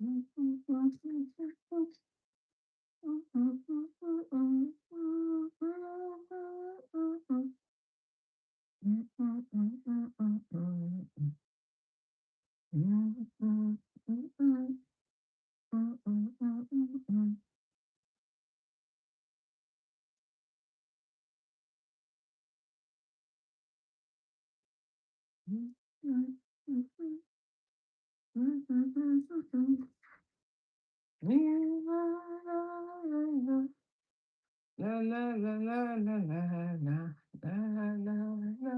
La la la la la la la la la la la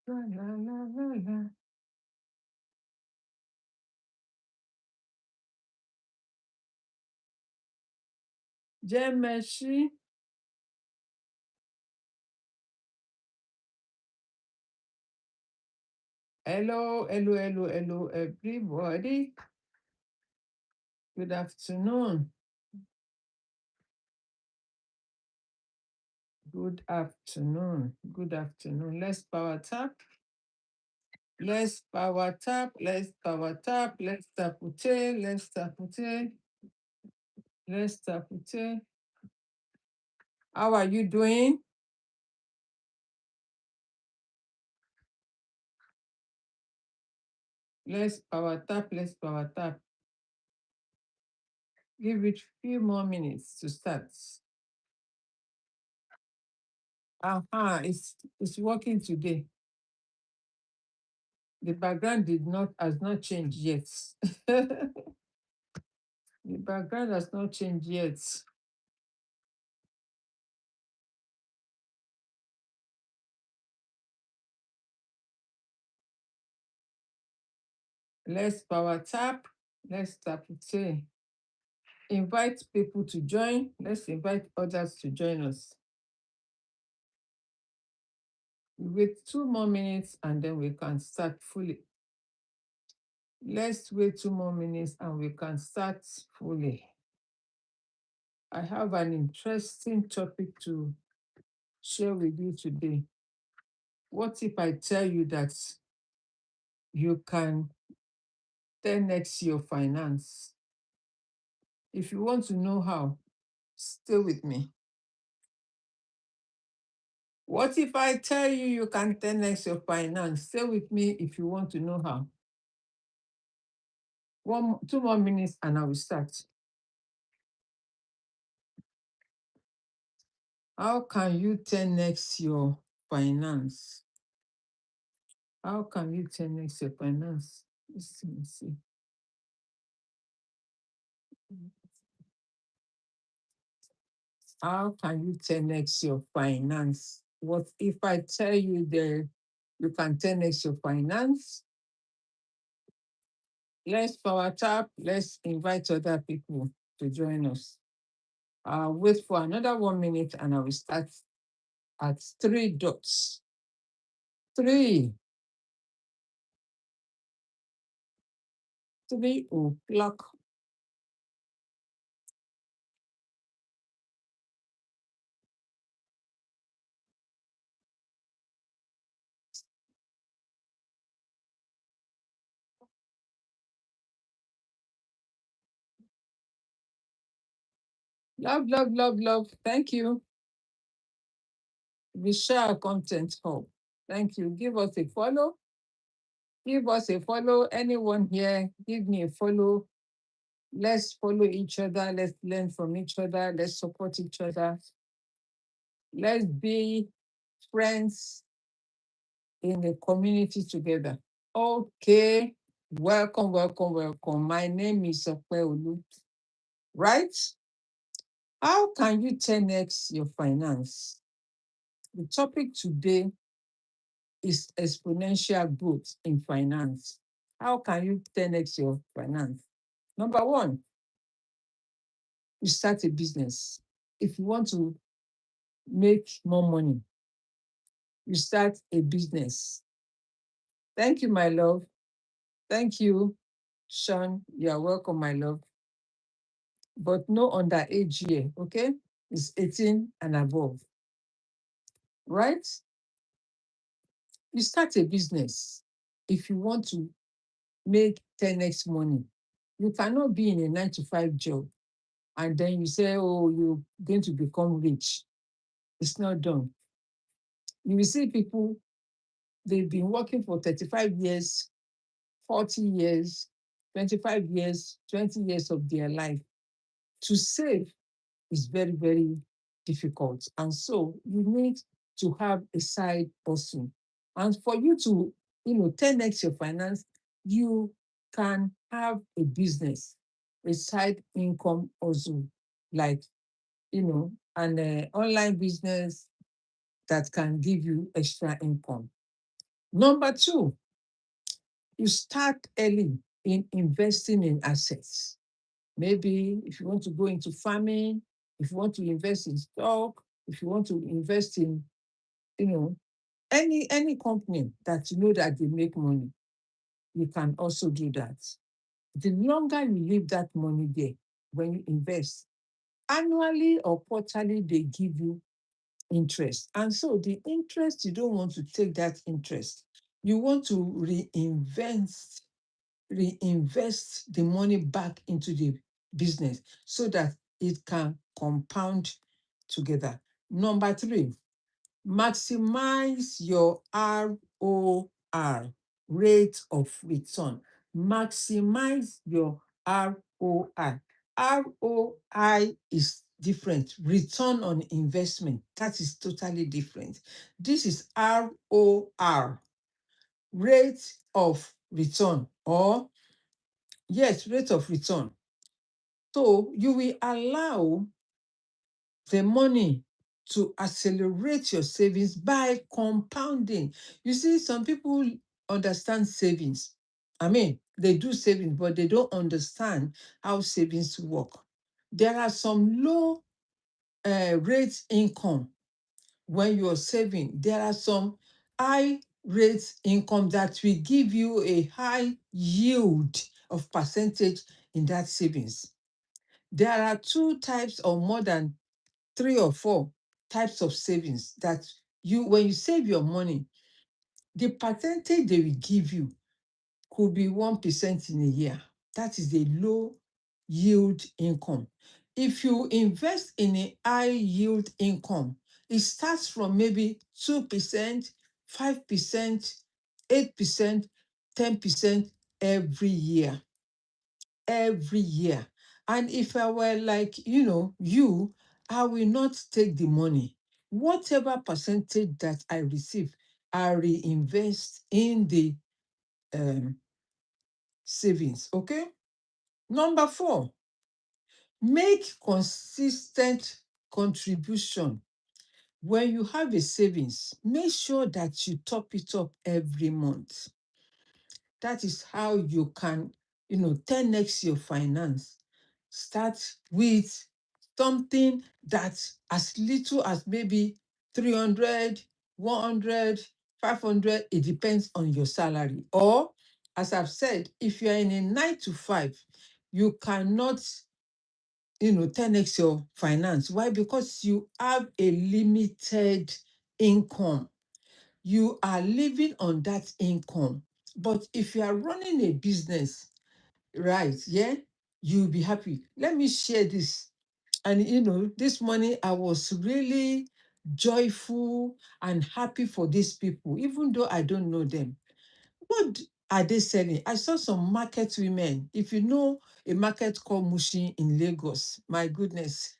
la la la la la. Jemeshi. Hello, hello, hello, hello, everybody. Good afternoon. Good afternoon. Good afternoon. Let's power tap. Let's power tap. Let's power tap. Let's tapute. Let's tapute. Let's tapute. How are you doing? Let's power tap. Let's power tap. Give it few more minutes to start. It's working today. The background has not changed yet. The background has not changed yet. Let's power tap. Let's tap it. Invite people to join. Let's invite others to join us. We wait 2 more minutes and then we can start fully. Let's wait 2 more minutes and we can start fully. I have an interesting topic to share with you today. What if I tell you that you can 10x your finance? If you want to know how, stay with me. What if I tell you you can 10x your finance? Stay with me if you want to know how. 2 more minutes and I will start. How can you 10x your finance? How can you 10x your finance? Let me see. How can you 10x your finance? What if I tell you that you can 10x your finance? Let's power tap. Let's invite other people to join us. I'll wait for another 1 minute and I will start at 3 dots. 3 o'clock. Love, love, love, love. Thank you. We share content hub. Thank you. Give us a follow. Give us a follow. Anyone here, give me a follow. Let's follow each other. Let's learn from each other. Let's support each other. Let's be friends in the community together. Okay. Welcome, welcome, welcome. My name is Opeolu. Right? How can you 10x your finance? The topic today is exponential growth in finance. How can you 10x your finance? Number one, you start a business. If you want to make more money, you start a business. Thank you, my love. Thank you, Sean. You are welcome, my love. But no underage here, okay? It's 18 and above. Right? You start a business if you want to make 10x money. You cannot be in a 9 to 5 job and then you say, oh, you're going to become rich. It's not done. You will see people, they've been working for 35 years, 40 years, 25 years, 20 years of their life. To save is very, very difficult. And so you need to have a side hustle. And for you to, 10x your finance, you can have a business, a side income also, like, an online business that can give you extra income. Number two, you start early in investing in assets. Maybe if you want to go into farming, if you want to invest in stock, if you want to invest in, you know, any company that you know that they make money, you can also do that. The longer you leave that money there, when you invest, annually or quarterly, they give you interest. And so the interest, you don't want to take that interest. You want to reinvest the money back into the business so that it can compound together. Number three, maximize your ROR, rate of return. Maximize your ROI. ROI is different. Return on investment, that is totally different. This is ROR, rate of return, or yes, rate of return. So you will allow the money to accelerate your savings by compounding. You see, some people understand savings. I mean, they do savings, but they don't understand how savings work. There are some low rate income when you're saving. There are some high rate income that will give you a high yield of percentage in that savings. There are two types or more than 3 or 4 types of savings that when you save your money, the percentage they will give you could be 1% in a year. That is a low yield income. If you invest in a high yield income, it starts from maybe 2%, 5%, 8%, 10% every year. Every year. And if I were like, you, I will not take the money. Whatever percentage that I receive, I reinvest in the savings. Okay. Number 4, make consistent contribution. When you have a savings, make sure that you top it up every month. That is how you can, 10x your finance. Start with something that as little as maybe 300, 100, 500. It depends on your salary. Or, as I've said, if you're in a 9 to 5, you cannot, 10x your finance. Why? Because you have a limited income. You are living on that income. But if you are running a business, right, yeah, you'll be happy. Let me share this. And this morning I was really joyful and happy for these people, even though I don't know them. What are they selling? I saw some market women. If you know a market called Mushin in Lagos, my goodness.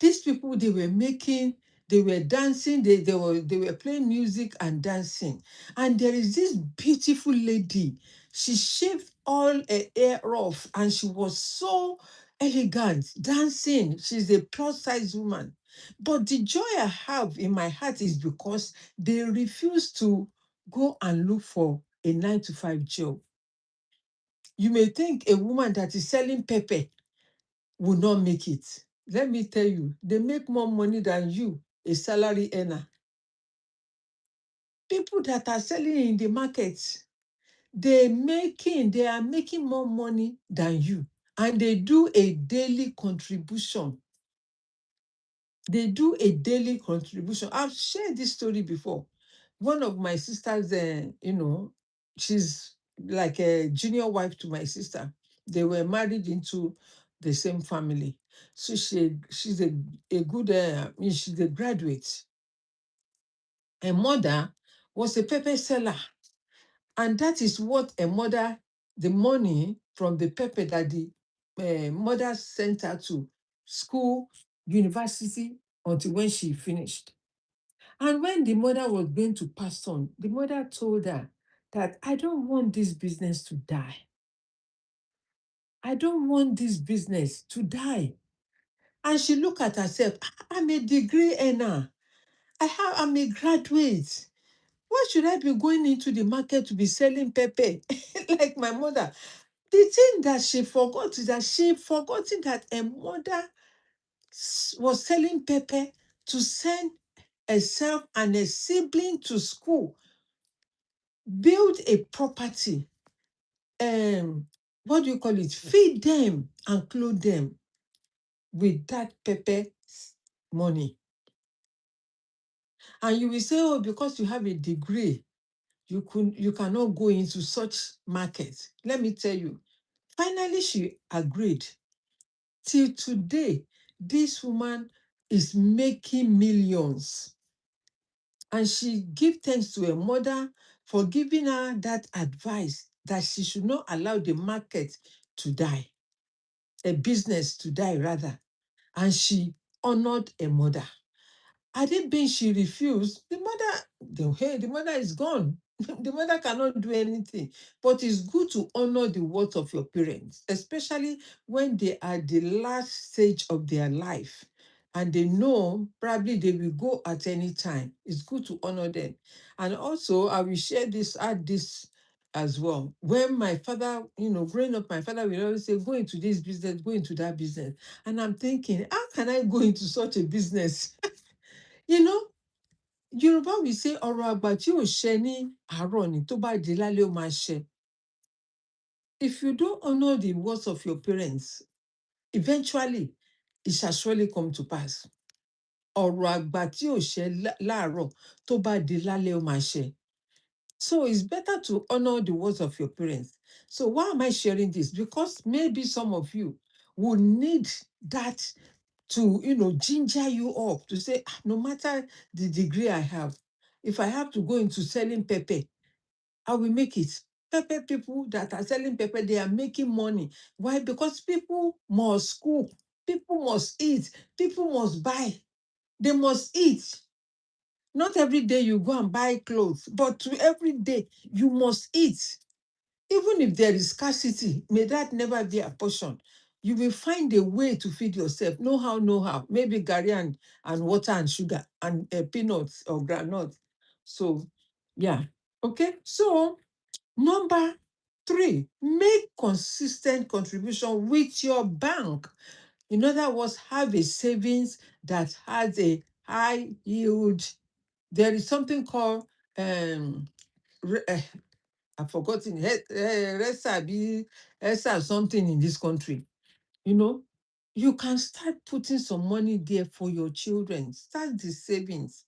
These people, they were dancing, they were playing music and dancing. And there is this beautiful lady. She shaved all her hair off and she was so elegant, dancing. She's a plus-size woman. But the joy I have in my heart is because they refuse to go and look for a 9 to 5 job. You may think a woman that is selling pepper will not make it. Let me tell you, they make more money than you, a salary earner. People that are selling in the market, they are making more money than you. And they do a daily contribution. They do a daily contribution. I've shared this story before. One of my sisters, she's like a junior wife to my sister. They were married into the same family. So she's a good, she's a graduate. Her mother was a pepper seller. And that is what a mother, the money from the pepper that the mother sent her to school, university, until when she finished. And when the mother was going to pass on, the mother told her that I don't want this business to die. I don't want this business to die. And she looked at herself, I'm a degree earner. I'm a graduate. Why should I be going into the market to be selling pepper like my mother? The thing that she forgot is that she forgotten that a mother was selling pepper to send herself and a sibling to school, build a property, what do you call it? Feed them and clothe them with that pepper money. And you will say, oh, because you have a degree, you cannot go into such market. Let me tell you, finally she agreed. Till today, this woman is making millions. And she give thanks to her mother for giving her that advice that she should not allow the market to die, a business to die rather. And she honored her mother. Had it been she refused, the mother is gone. The mother cannot do anything. But it's good to honor the words of your parents, especially when they are the last stage of their life and they know probably they will go at any time. It's good to honor them. And also, I will add this as well. When my father, growing up, my father will always say, go into this business, go into that business. And I'm thinking, how can I go into such a business? You know, Yorùbá will say ọ̀rọ̀ àgbà tí ò ṣẹ ní àárọ̀ ni tó bá di lálẹ́ ó máa ṣẹ. If you don't honor the words of your parents, eventually it shall surely come to pass. Ọ̀rọ̀ àgbà tí ò ṣẹ láàárọ̀ tó bá di lálẹ́ ó máa ṣẹ. So it's better to honor the words of your parents. So why am I sharing this? Because maybe some of you will need that to, ginger you up to say, no matter the degree I have, if I have to go into selling pepper, I will make it. Pepper people that are selling pepper, they are making money. Why? Because people must cook, people must eat, people must buy, they must eat. Not every day you go and buy clothes, but every day you must eat. Even if there is scarcity, may that never be a portion. You will find a way to feed yourself. Know how. Maybe garri and water and sugar and peanuts or granuts. So, yeah. Okay. So, number 3, make consistent contribution with your bank. In other words, have a savings that has a high yield. There is something called I've forgotten, Resa something in this country. You can start putting some money there for your children. Start the savings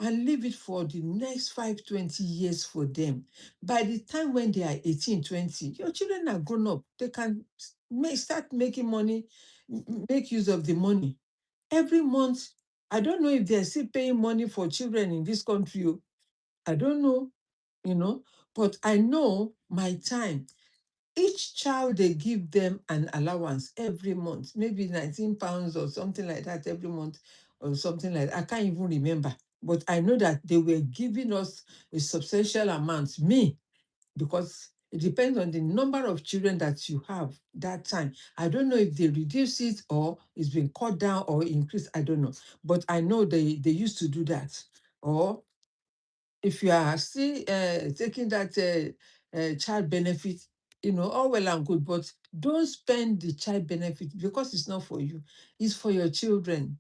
and leave it for the next 5-20 years for them. By the time when they are 18-20, your children are grown up. They can start making money, make use of the money. Every month, I don't know if they're still paying money for children in this country. I don't know, but I know my time. Each child, they give them an allowance every month, maybe 19 pounds or something like that every month or something like that. I can't even remember. But I know that they were giving us a substantial amount, me, because it depends on the number of children that you have that time. I don't know if they reduce it or it's been cut down or increased. I don't know. But I know they used to do that. Or if you are still taking that child benefit, all well and good, but don't spend the child benefit because it's not for you. It's for your children.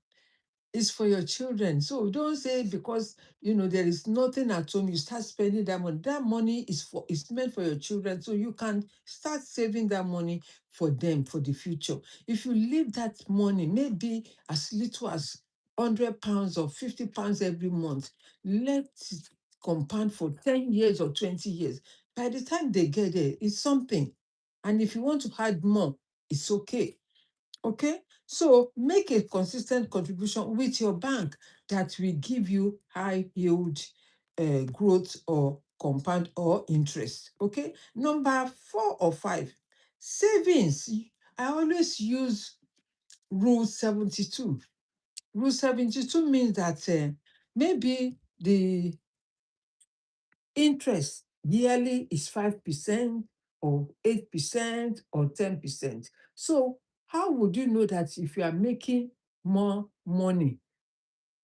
It's for your children. So don't say because there is nothing at home, you start spending that money. That money is meant for your children. So you can start saving that money for them for the future. If you leave that money, maybe as little as 100 pounds or 50 pounds every month, let it compound for 10 years or 20 years. By the time they get there, it's something. And if you want to add more, it's okay. Okay? So make a consistent contribution with your bank that will give you high yield growth or compound or interest. Okay? Number 4 or 5, savings. I always use Rule 72. Rule 72 means that maybe the interest yearly is 5% or 8% or 10%. So how would you know that if you are making more money?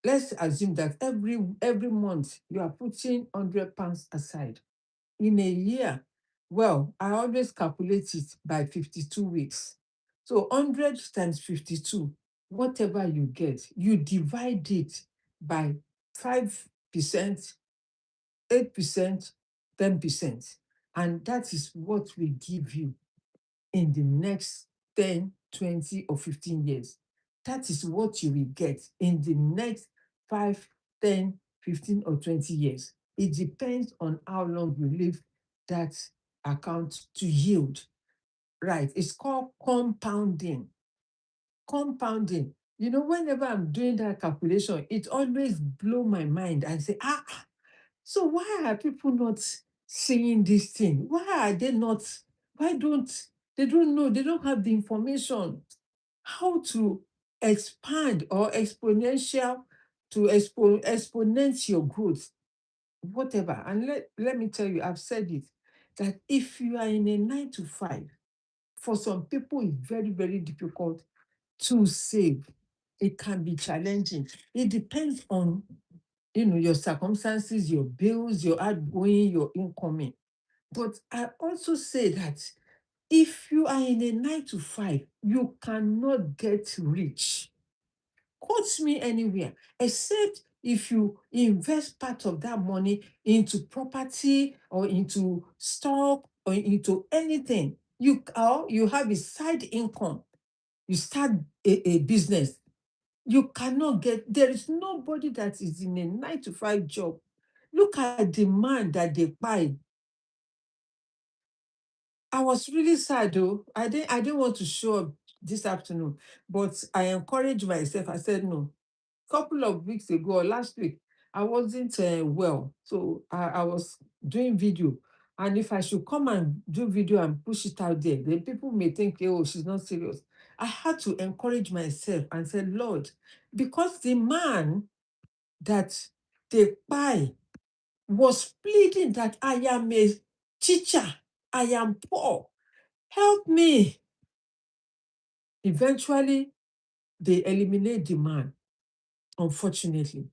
Let's assume that every month you are putting £100 aside. In a year, well, I always calculate it by 52 weeks. So 100 times 52, whatever you get, you divide it by 5%, 8%, 10%. And that is what we give you in the next 10, 20, or 15 years. That is what you will get in the next 5, 10, 15, or 20 years. It depends on how long you leave that account to yield. Right. It's called compounding. Compounding. Whenever I'm doing that calculation, it always blow my mind and say, so why are people not seeing this thing? Why are they not? Why don't they don't know? They don't have the information how to expand or exponential to exponent your growth, whatever. And let me tell you, I've said it that if you are in a 9 to 5, for some people it's very, very difficult to save. It can be challenging. It depends on your circumstances, your bills, your outgoing, your incoming. But I also say that if you are in a 9 to 5, you cannot get rich. Quote me anywhere, except if you invest part of that money into property or into stock or into anything. You have a side income. You start a business. You cannot get, there is nobody that is in a 9 to 5 job. Look at the man that they buy. I was really sad though. I didn't want to show up this afternoon, but I encouraged myself. I said no. Couple of weeks ago or last week, I wasn't well. So I was doing video. And if I should come and do video and push it out there, then people may think, oh, she's not serious. I had to encourage myself and say, Lord, because the man that they buy was pleading that I am a teacher, I am poor, help me. Eventually, they eliminate the man, unfortunately.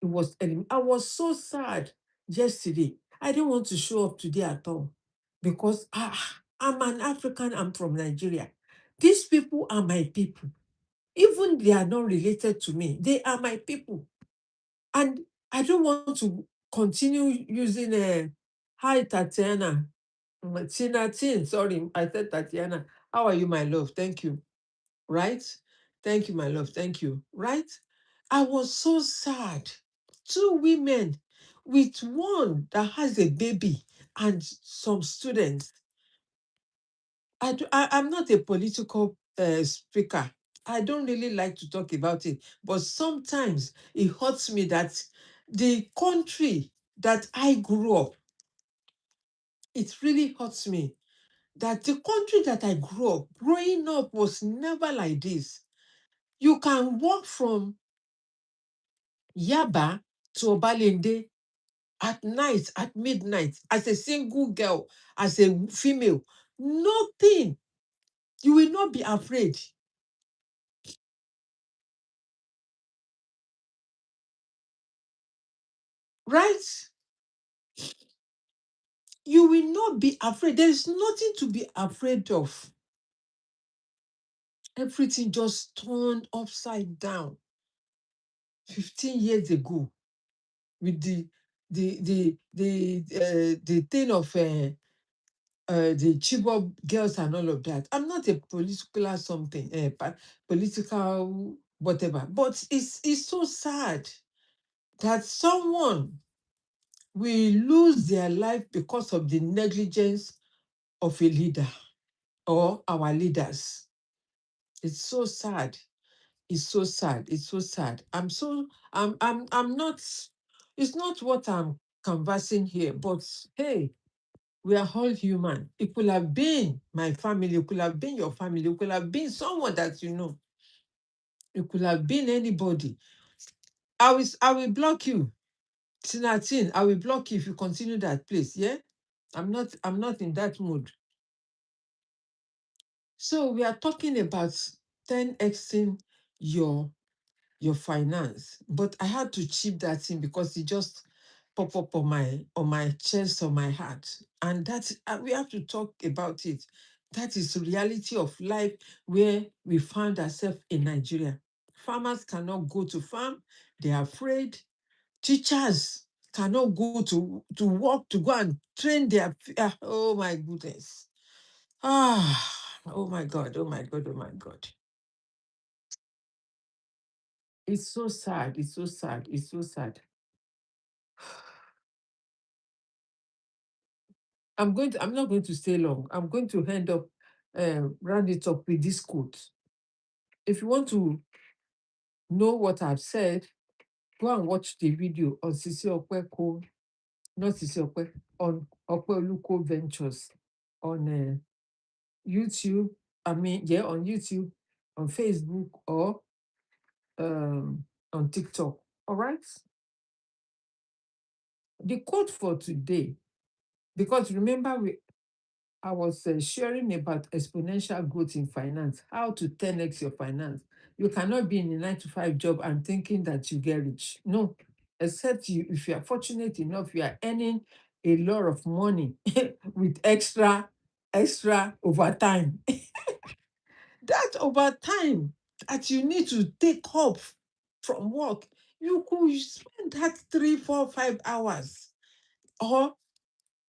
I was so sad yesterday. I didn't want to show up today at all because I'm an African, I'm from Nigeria. These people are my people. Even they are not related to me, they are my people. And I don't want to continue using hi Tatiana. Tina Tin, sorry, I said Tatiana. How are you, my love? Thank you. Right? Thank you, my love. Thank you. Right? I was so sad. 2 women with one that has a baby and some students. I'm not a political speaker. I don't really like to talk about it, but sometimes it hurts me that the country that I grew up, it really hurts me that the country that I grew up, growing up was never like this. You can walk from Yaba to Obalende at night, at midnight, as a single girl, as a female. Nothing. You will not be afraid. Right? You will not be afraid. There is nothing to be afraid of. Everything just turned upside down 15 years ago with the thing of the Chibok girls and all of that. I'm not a political something, political whatever, but it's so sad that someone will lose their life because of the negligence of a leader or our leaders. It's so sad. It's so sad. It's so sad. I'm not, it's not what I'm conversing here, but hey, we are all human. It could have been my family, it could have been your family, it could have been someone that you know. It could have been anybody. I will block you. Tinatin, I will block you if you continue that, please. Yeah? I'm not in that mood. So we are talking about 10xing your your finance. But I had to chip that in because it just pop up on my chest, on my heart. And that we have to talk about it. That is the reality of life where we found ourselves in Nigeria. Farmers cannot go to farm, they are afraid. Teachers cannot go to work to go and train oh my goodness. Oh my God, oh my God, oh my God. It's so sad, it's so sad, it's so sad. I'm not going to stay long. I'm going to end up round it up with this quote. If you want to know what I've said, go and watch the video on Sisi Opeco, not Sisi Ope, on Opeolu Cole Ventures on YouTube. I mean, yeah, on YouTube, on Facebook, or on TikTok. All right. The quote for today, because remember I was sharing about exponential growth in finance, how to 10x your finance. You cannot be in a 9 to 5 job and thinking that you get rich. No, except if you are fortunate enough, you are earning a lot of money with extra overtime. That overtime that you need to take off from work, you could spend that 3, 4, 5 hours or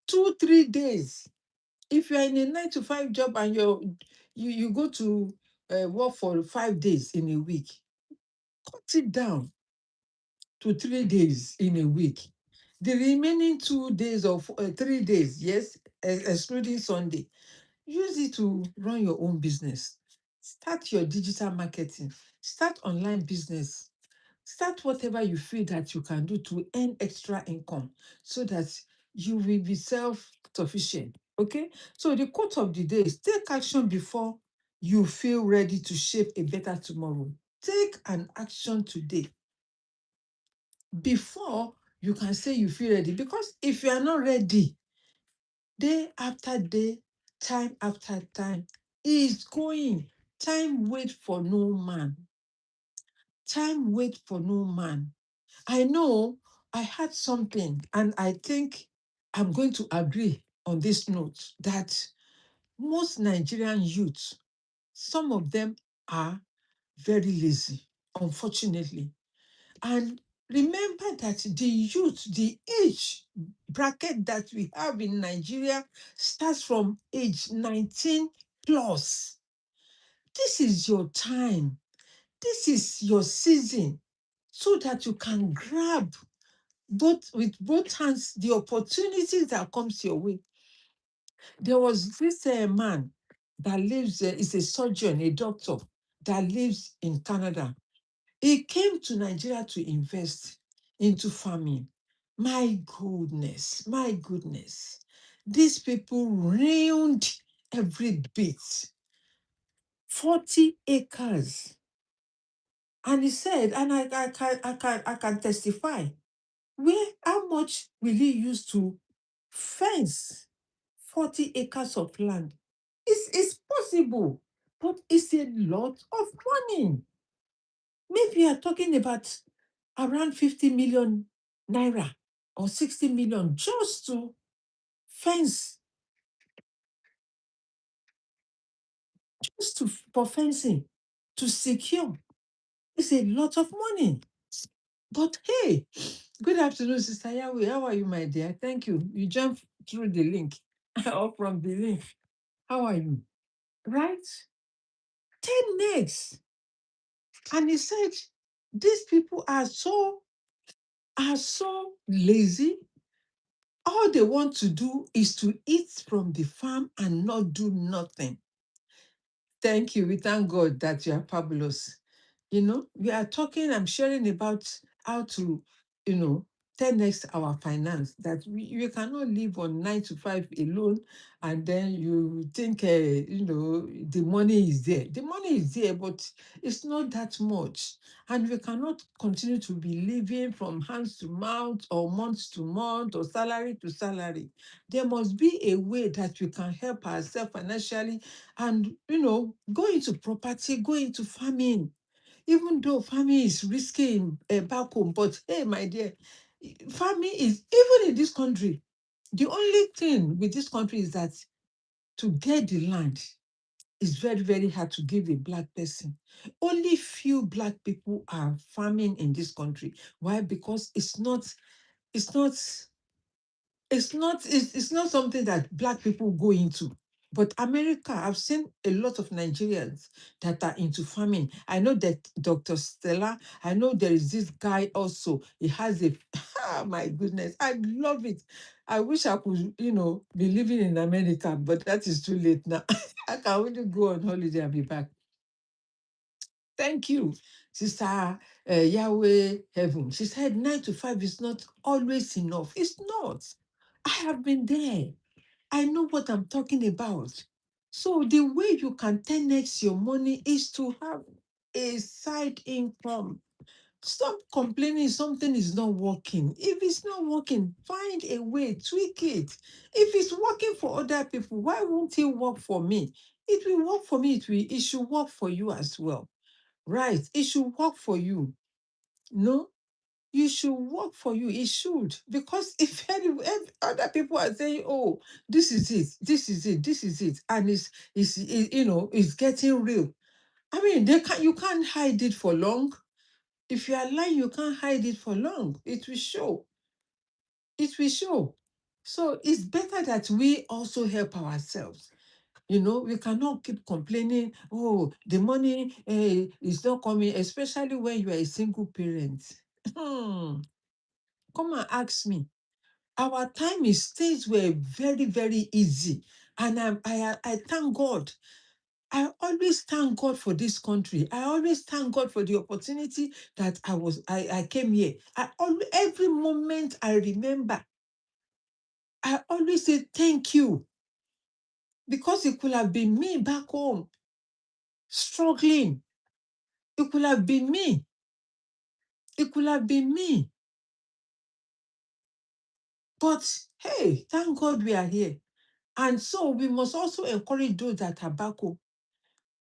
2, 3 days. If you're in a 9 to 5 job and you go to work for 5 days in a week, cut it down to 3 days in a week. The remaining 2 days or 3 days, yes, excluding Sunday, use it to run your own business. Start your digital marketing. Start online business. Start whatever you feel that you can do to earn extra income so that you will be self-sufficient. Okay? So the quote of the day is take action before you feel ready to shape a better tomorrow. Take an action today before you can say you feel ready. Because if you are not ready, day after day, time after time, is going. Time wait for no man. Time wait for no man. I know I had something, and I think I'm going to agree on this note that most Nigerian youth, some of them are very lazy, unfortunately. And remember that the youth, the age bracket that we have in Nigeria starts from age 19 plus. This is your time. This is your season so that you can grab with both hands the opportunities that comes your way. There was this man that lives, is a surgeon, a doctor that lives in Canada. He came to Nigeria to invest into farming. My goodness, my goodness. These people ruined every bit. 40 acres. And he said, and I can testify, how much will he use to fence 40 acres of land? It's possible, but it's a lot of money. Maybe you're talking about around 50 million naira or 60 million just to fence, for fencing, to secure. It's a lot of money. But hey, good afternoon, Sister Yahweh. How are you, my dear? Thank you. You jumped through the link or from the link. How are you? Right? 10 next. And he said, these people are so lazy. All they want to do is to eat from the farm and not do nothing. Thank you. We thank God that you are fabulous. We are talking, I'm sharing about how to, you know, 10x our finance, that we cannot live on 9 to 5 alone, and then you think, the money is there. The money is there, but it's not that much. And we cannot continue to be living from hands to mouth or month to month or salary to salary. There must be a way that we can help ourselves financially and, go into property, go into farming, even though farming is risky back home. But hey, my dear, farming is, even in this country, the only thing with this country is that to get the land is very, very hard to give a black person. Only few black people are farming in this country. Why? Because it's not it's not something that black people go into. But America, I've seen a lot of Nigerians that are into farming. I know that Dr. Stella, I know there is this guy also. He has a ah, my goodness, I love it. I wish I could, be living in America, but that is too late now. I can only go on holiday and be back. Thank you, Sister Yahweh Heaven. She said 9 to 5 is not always enough. It's not. I have been there. I know what I'm talking about. So the way you can 10x your money is to have a side income. Stop complaining something is not working. If it's not working, find a way, tweak it. If it's working for other people, why won't it work for me? It will work for me. It should work for you as well. Right? It should work for you. No? You should work for you. It should. Because if other people are saying, oh, this is it, this is it, this is it, and it's getting real. I mean, you can't hide it for long. If you are lying, you can't hide it for long. It will show. It will show. So it's better that we also help ourselves. We cannot keep complaining, oh, the money is not coming, especially when you are a single parent. Come and ask me. Our time is things were very, very easy. And I thank God. I always thank God for this country. I always thank God for the opportunity that I came here. Every moment I remember, I always say thank you. Because it could have been me back home, struggling. It could have been me. It could have been me. But hey, thank God we are here. And so we must also encourage those that are back home.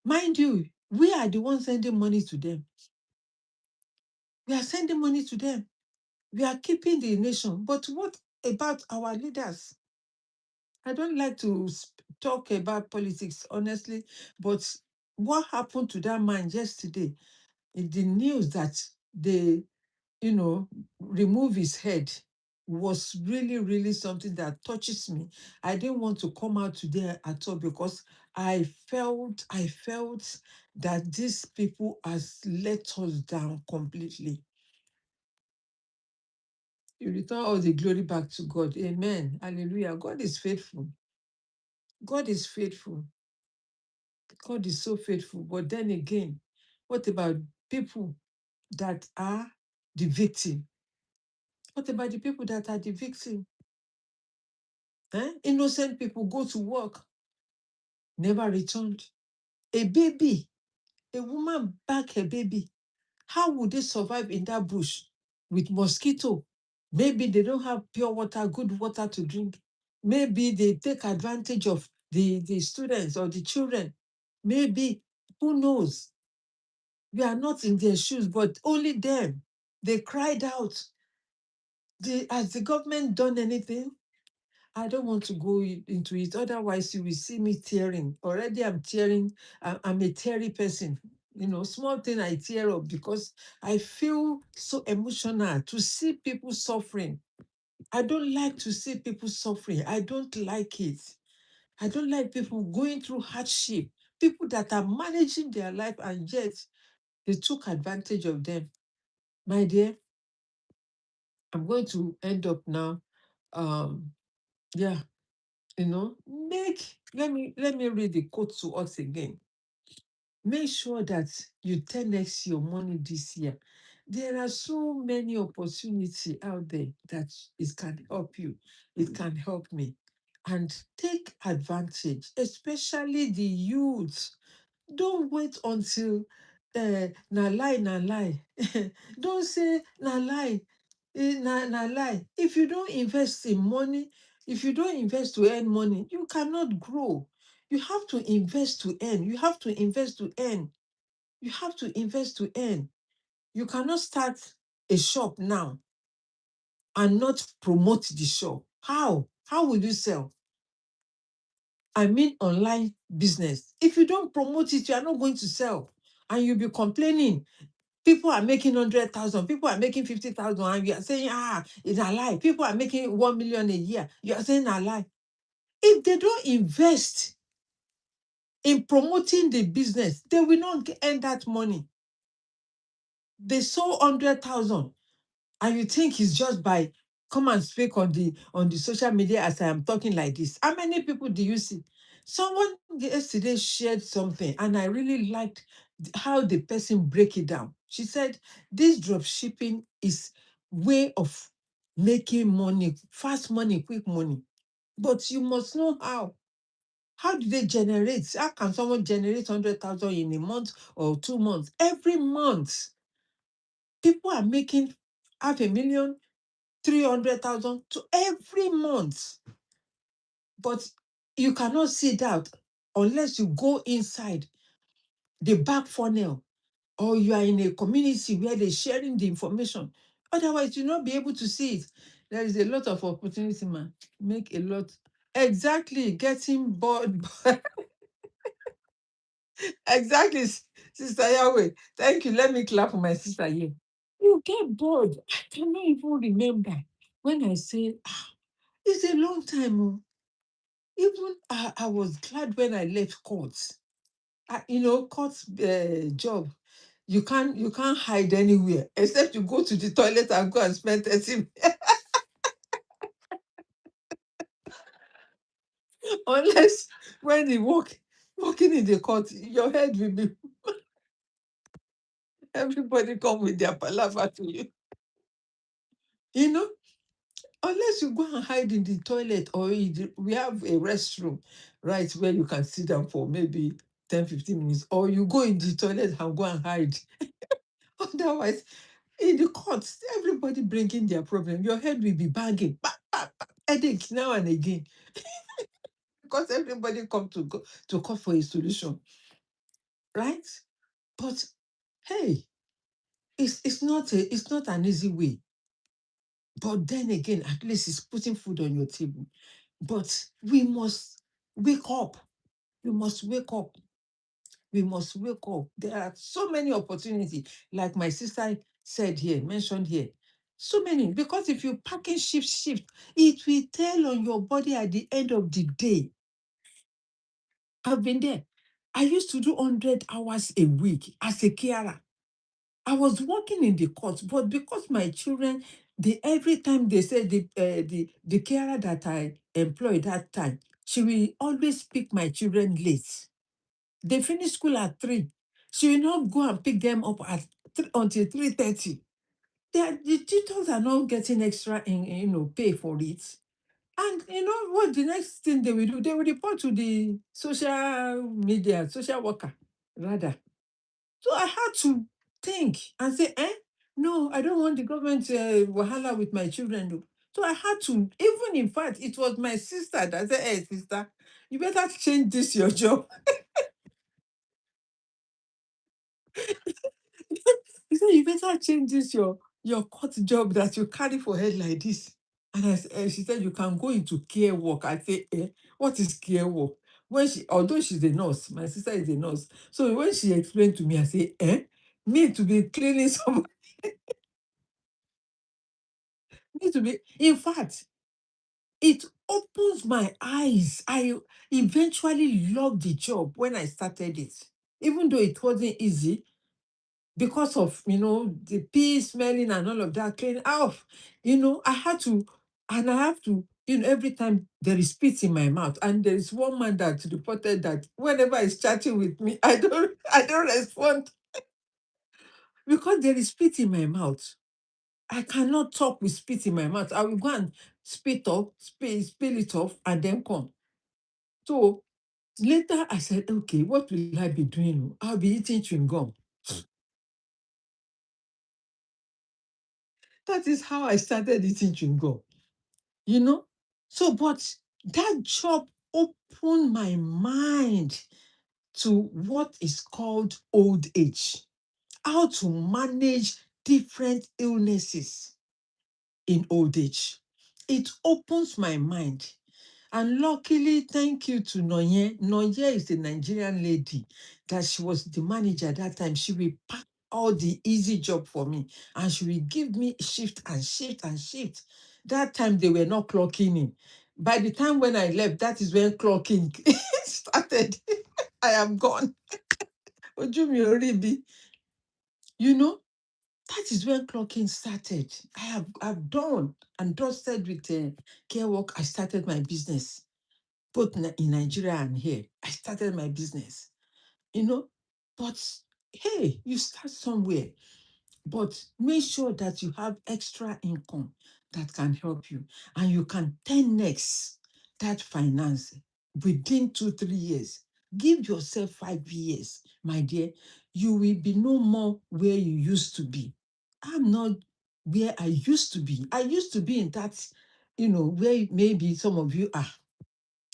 Mind you, we are the ones sending money to them. We are sending money to them. We are keeping the nation. But what about our leaders? I don't like to talk about politics, honestly, but what happened to that man yesterday? In the news that they, remove his head was really, really something that touches me. I didn't want to come out today at all because I felt that these people has let us down completely. You return all the glory back to God. Amen. Hallelujah. God is faithful. God is faithful. God is so faithful. But then again, what about people that are the victim? What about the people that are the victim? Innocent people go to work, never returned. A baby, a woman back her baby. How would they survive in that bush with mosquito? Maybe they don't have pure water, good water to drink. Maybe they take advantage of the students or the children. Maybe, who knows? We are not in their shoes, but only them. They cried out. Has the government done anything? I don't want to go into it. Otherwise, you will see me tearing. Already I'm tearing. I'm a teary person. Small thing I tear up because I feel so emotional to see people suffering. I don't like to see people suffering. I don't like it. I don't like people going through hardship. People that are managing their life and yet they took advantage of them. My dear, I'm going to end up now. Yeah, let me read the quote to us again. Make sure that you 10x your money this year. There are so many opportunity out there that it can help you. It can help me. And take advantage, especially the youth. Don't wait until na lie, na lie. Don't say na lie, na lie. If you don't invest in money, if you don't invest to earn money, you cannot grow. You have to invest to earn. You have to invest to earn. You have to invest to earn. You cannot start a shop now and not promote the shop. How? How will you sell? I mean online business. If you don't promote it, you are not going to sell. And you'll be complaining. People are making 100,000, people are making 50,000, and you are saying, it's a lie. People are making 1 million a year. You are saying a lie. If they don't invest in promoting the business, they will not earn that money. They sold 100,000, and you think it's just by come and speak on the social media as I am talking like this. How many people do you see? Someone yesterday shared something, and I really liked how the person break it down. She said this drop shipping is way of making money, fast money, quick money. But you must know how. How do they generate? How can someone generate 100,000 in a month or 2 months? Every month, people are making 500,000, 300,000 to every month. But you cannot see that unless you go inside the back funnel, or you are in a community where they're sharing the information. Otherwise, you'll not be able to see it. There is a lot of opportunity, man. Make a lot. Exactly. Getting bored. Exactly, Sister Yahweh. Thank you. Let me clap for my sister here. You get bored. I cannot even remember when I say, it's a long time. Oh. Even I was glad when I left court. Court job. You can't hide anywhere except you go to the toilet and go and spend 30 minutes. Unless when you walking in the court, your head will be everybody come with their palaver to you. You know, unless you go and hide in the toilet, or we have a restroom, right, where you can sit down for maybe 10, 15 minutes, or you go in the toilet and go and hide. Otherwise, in the courts, everybody bringing their problem. Your head will be banging, bah, bah, bah, headache now and again, because everybody come to call for a solution, right? But hey, it's not an easy way. But then again, at least it's putting food on your table. But we must wake up. We must wake up. We must wake up. There are so many opportunities, like my sister said here, mentioned here. So many. Because if you package shift, it will tell on your body at the end of the day. I've been there. I used to do 100 hours a week as a carer. I was working in the court, but because my children, every time they say the carer that I employed that time, she will always pick my children late. They finish school at 3. She will not go and pick them up at until 3:30. The tutors are not getting extra pay for it. And you know what the next thing they will do? They will report to the social media, social worker, rather. So I had to think and say, no, I don't want the government wahala with my children. Though. So I had to, even in fact, it was my sister that said, hey, sister, you better change this your job. He said, you better change this your court job that you carry for head like this. And she said, you can go into care work. I say, what is care work? Although she's a nurse, my sister is a nurse. So when she explained to me, I say, me to be cleaning some, me to be, in fact, it opens my eyes. I eventually loved the job when I started it, even though it wasn't easy because of the pee smelling and all of that cleaning off. I had to, and I have to every time there is spit in my mouth. And there is one man that reported that whenever he's chatting with me, I don't respond because there is spit in my mouth. I cannot talk with spit in my mouth. I will go and spill it off, and then come. So later I said, okay, what will I be doing? I'll be eating chewing gum. That is how I started eating chewing gum. You know? So, but that job opened my mind to what is called old age, how to manage different illnesses in old age. It opens my mind. And luckily, thank you to Noye. Noye is a Nigerian lady that she was the manager at that time. She will pack all the easy job for me and she will give me shift and shift and shift. That time they were not clocking in. By the time when I left, that is when clocking started. I am gone. Ojú mi ò rí bí. You know, that is when clocking started. I've done and dusted with care work. I started my business, both in Nigeria and here. I started my business, you know. But hey, you start somewhere. But make sure that you have extra income that can help you and you can 10x that finance within 2, 3 years. Give yourself 5 years, my dear. You will be no more where you used to be. I'm not where I used to be. I used to be in that, where maybe some of you are.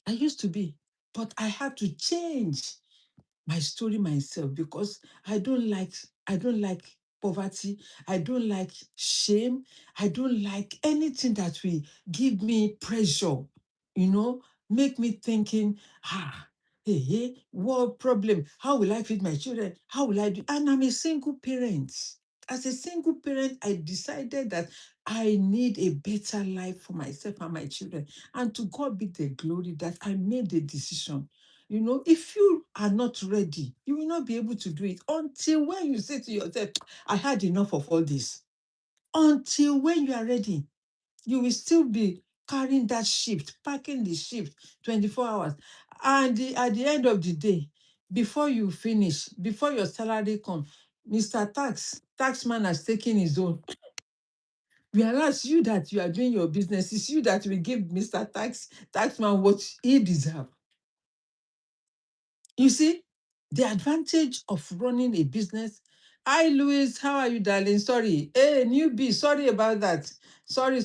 I used to be, but I had to change my story myself because I don't like poverty. I don't like shame. I don't like anything that will give me pressure, you know, make me thinking, hey, what problem? How will I feed my children? How will I do? And I'm a single parent. As a single parent, I decided that I need a better life for myself and my children. And to God be the glory that I made the decision. If you are not ready, you will not be able to do it until when you say to yourself, I had enough of all this. Until when you are ready, you will still be carrying that shift, packing the shift 24 hours. And at the end of the day, before you finish, before your salary comes, Mr. Taxman has taken his own. Whereas you that you are doing your business, it's you that will give Mr. Taxman what he deserves. You see, the advantage of running a business. Hi, Louis. How are you, darling? Sorry. Hey, newbie. Sorry about that. Sorry.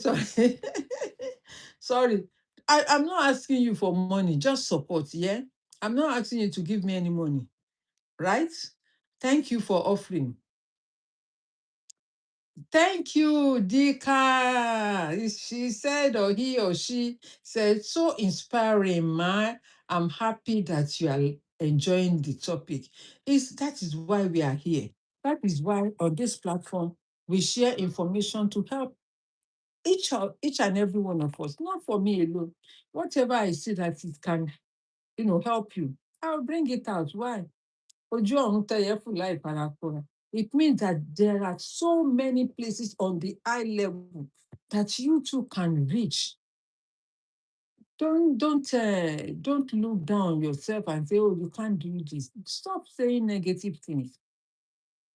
Sorry. I'm not asking you for money, just support, yeah? I'm not asking you to give me any money, right? Thank you for offering. Thank you, Dika. She said, or he or she said, so inspiring, ma. I'm happy that you are enjoying the topic. That is why we are here. That is why on this platform, we share information to help each and every one of us, not for me alone. Whatever I see that it can, help you, I'll bring it out. Why? Ojú ọ̀run tẹyẹ fò láì farapora. It means that there are so many places on the eye level that you too can reach. Don't look down on yourself and say, oh, you can't do this. Stop saying negative things.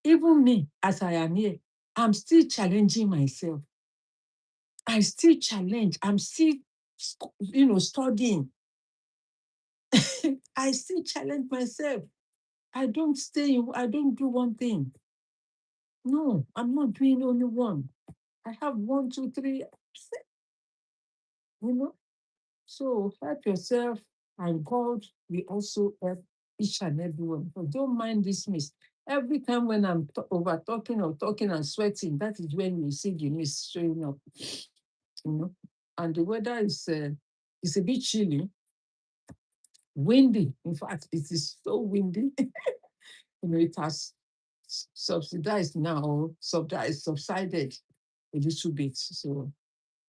Even me, as I am here, I'm still challenging myself. I still challenge. I'm still, studying. I still challenge myself. I don't do one thing. No, I'm not doing only one. I have one, two, three, you know. So help yourself, and God will also help each and every one. But don't mind this mist. Every time when I'm over talking or talking and sweating, that is when you see the mist showing up, you know. And the weather is a bit chilly, windy. In fact, it is so windy. It has subsidized now, subsided a little bit. So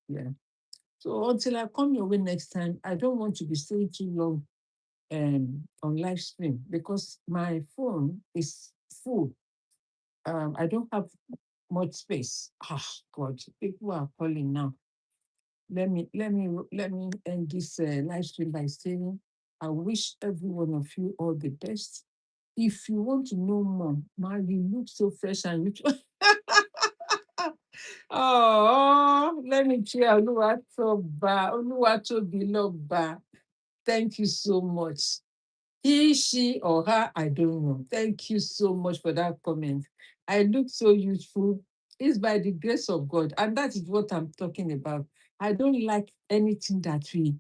yeah. So until I come your way next time, I don't want to be staying too long on live stream because my phone is full. I don't have much space. Ah, God, people are calling now. let me end this live stream by saying I wish every one of you all the best. If you want to know more, Ma, you look so fresh and rich. Oh, let me share Oluwatobiloba. Thank you so much. He, she, or her, I don't know. Thank you so much for that comment. I look so youthful. It's by the grace of God. And that is what I'm talking about. I don't like anything that will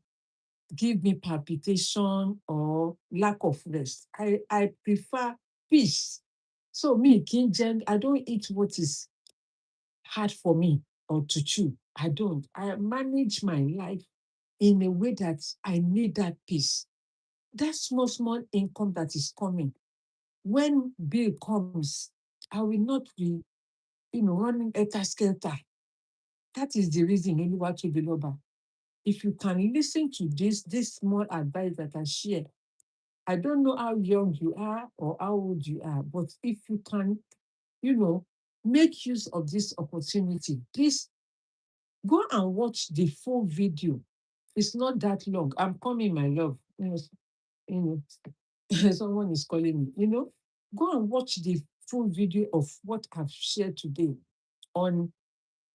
give me palpitation or lack of rest. I prefer peace. So me, King Jen, I don't eat what is hard for me or to chew. I don't. I manage my life in a way that I need that peace. That small income that is coming, when bill comes, I will not be, running skelter. That is the reason, Oluwatobiloba. If you can listen to this small advice that I share, I don't know how young you are or how old you are, but if you can, you know, make use of this opportunity, please go and watch the full video. It's not that long. I'm coming, my love. You someone is calling me. Go and watch the full video of what I've shared today on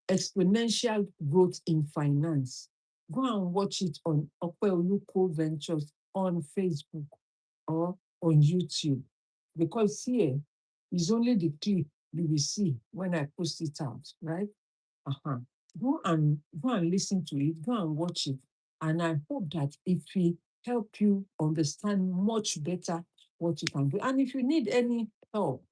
exponential growth in finance. Go and watch it on Opeolu Cole Ventures on Facebook or on YouTube. Because here is only the clip you will see when I post it out, right? Uh-huh. Go and listen to it, go and watch it. And I hope that it will help you understand much better what you can do. And if you need any help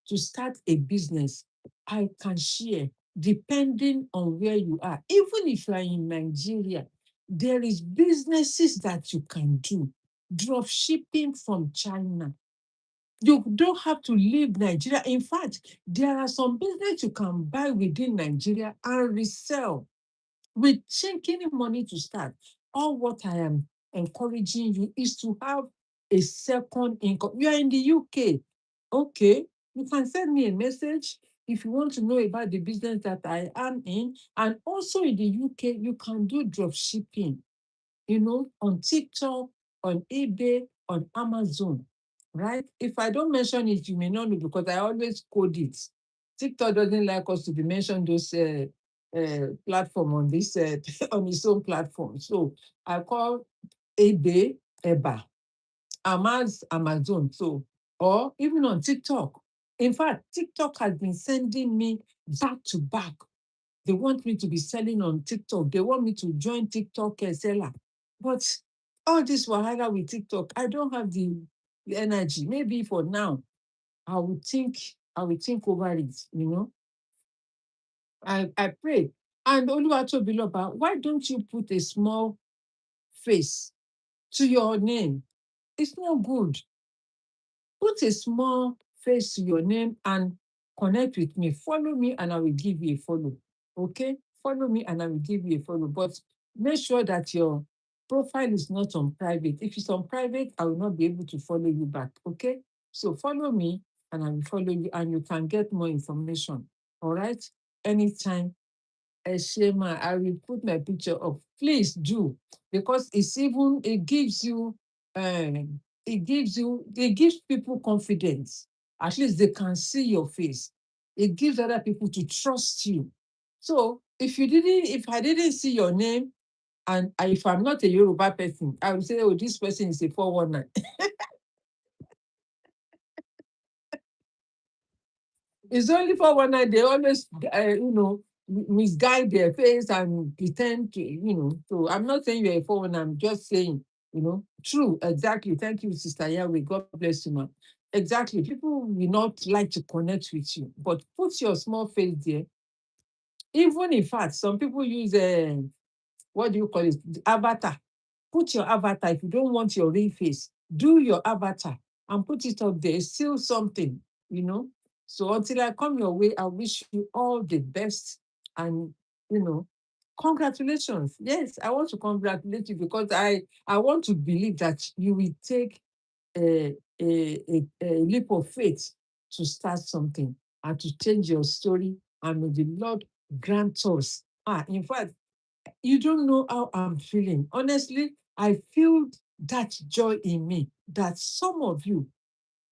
to start a business, I can share depending on where you are. Even if you are in Nigeria, there is businesses that you can do. Drop shipping from China. You don't have to leave Nigeria. In fact, there are some business you can buy within Nigeria and resell with taking money to start. All what I am encouraging you is to have a second income. You are in the UK. Okay, you can send me a message if you want to know about the business that I am in. And also in the UK, you can do drop shipping, on TikTok, on eBay, on Amazon, right? If I don't mention it, you may not know because I always code it. TikTok doesn't like us to be mentioned those platform on this on its own platform. So I call eBay Eba, Amazon. So, or even on TikTok. In fact, TikTok has been sending me back to back. They want me to be selling on TikTok. They want me to join TikTok seller. But all this wahala with TikTok, I don't have the energy. Maybe for now, I will think over it. I pray. And Oluwatobiloba, why don't you put a small face to your name? It's not good. Put a small face to your name and connect with me. Follow me and I will give you a follow. Okay? Follow me and I will give you a follow. But make sure that your profile is not on private. If it's on private, I will not be able to follow you back. Okay? So follow me and I will follow you and you can get more information. All right? Anytime. Shema, I will put my picture up. Please do, because it gives people confidence. At least they can see your face. It gives other people to trust you. So if I didn't see your name, and if I'm not a Yoruba person, I would say, oh, this person is a 419. It's only for one night. They always, misguide their face and pretend to. So I'm not saying you're a phone. I'm just saying, true, exactly. Thank you, Sister Yahweh. God bless you, ma'am. Exactly. People will not like to connect with you, but put your small face there. Even in fact, some people use what do you call it? Avatar. Put your avatar. If you don't want your real face, do your avatar and put it up there. It's still something, you know. So until I come your way, I wish you all the best. And you know, congratulations. Yes, I want to congratulate you because I want to believe that you will take a leap of faith to start something and to change your story. And may the Lord grant us. In fact, You don't know how I'm feeling. Honestly, I feel that joy in me that some of you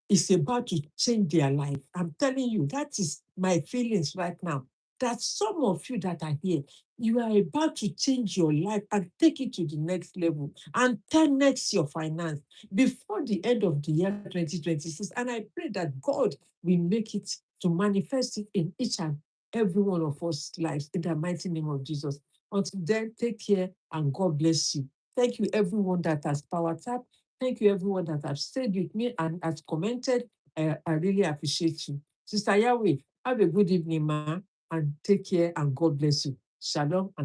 is about to change their life. I'm telling you, that is my feelings right now. That some of you that are here, you are about to change your life and take it to the next level and 10x your finance before the end of the year 2026. And I pray that God will make it to manifest it in each and every one of us lives in the mighty name of Jesus. Until then, take care and God bless you. Thank you, everyone that has power tap. Thank you, everyone that have stayed with me and has commented. I really appreciate you. Sister Yahweh, have a good evening, ma, and take care and God bless you. Shalom. And